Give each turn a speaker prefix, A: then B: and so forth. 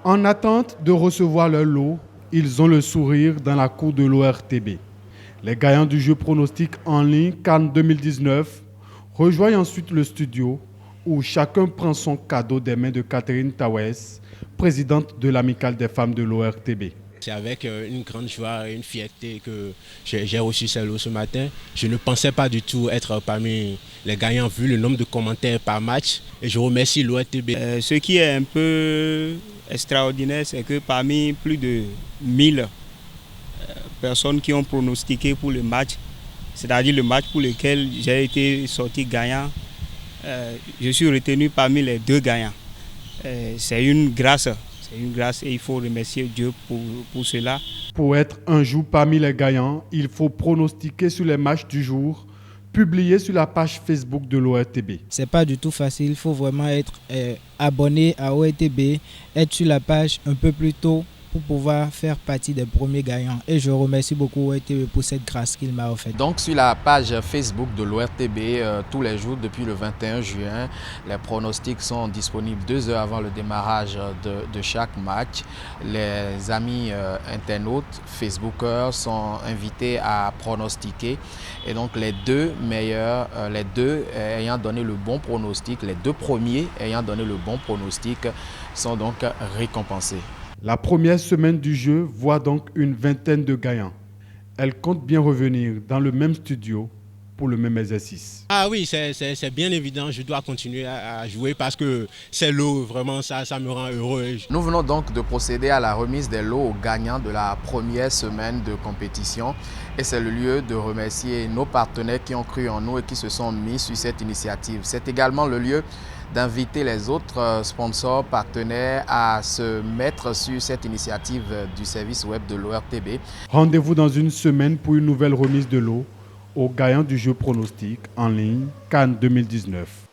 A: En attente de recevoir leur lot, ils ont le sourire dans la cour de l'ORTB. Les gagnants du jeu pronostic en ligne Cannes 2019 rejoignent ensuite le studio où chacun prend son cadeau des mains de Catherine Tawes, présidente de l'amicale des femmes de l'ORTB.
B: C'est avec une grande joie et une fierté que j'ai reçu ce lot ce matin. Je ne pensais pas du tout être parmi les gagnants vu le nombre de commentaires par match. Et je remercie l'ORTB.
C: Ce qui est un peu extraordinaire, c'est que parmi plus de 1000 personnes qui ont pronostiqué pour le match, c'est-à-dire le match pour lequel j'ai été sorti gagnant, je suis retenu parmi les 2 gagnants. C'est une grâce. C'est une grâce et il faut remercier Dieu pour cela.
A: Pour être un jour parmi les gagnants, il faut pronostiquer sur les matchs du jour publiés sur la page Facebook de l'ORTB.
D: C'est pas du tout facile, il faut vraiment être abonné à ORTB, être sur la page un peu plus tôt pour pouvoir faire partie des premiers gagnants. Et je remercie beaucoup ORTB pour cette grâce qu'il m'a offerte.
E: Donc sur la page Facebook de l'ORTB, tous les jours depuis le 21 juin, les pronostics sont disponibles 2 heures avant le démarrage de chaque match. Les amis internautes, Facebookers sont invités à pronostiquer. Et donc les 2 meilleurs, les 2 ayant donné le bon pronostic, les 2 premiers ayant donné le bon pronostic sont donc récompensés.
A: La première semaine du jeu voit donc une vingtaine de gagnants. Elle compte bien revenir dans le même studio pour le même exercice.
B: Ah oui, c'est bien évident, je dois continuer à jouer parce que c'est l'eau, vraiment ça me rend heureux.
E: Nous venons donc de procéder à la remise des lots aux gagnants de la première semaine de compétition et c'est le lieu de remercier nos partenaires qui ont cru en nous et qui se sont mis sur cette initiative. C'est également le lieu d'inviter les autres sponsors partenaires à se mettre sur cette initiative du service web de l'ORTB.
A: Rendez-vous dans une semaine pour une nouvelle remise de lot aux gagnants du jeu pronostic en ligne Cannes 2019.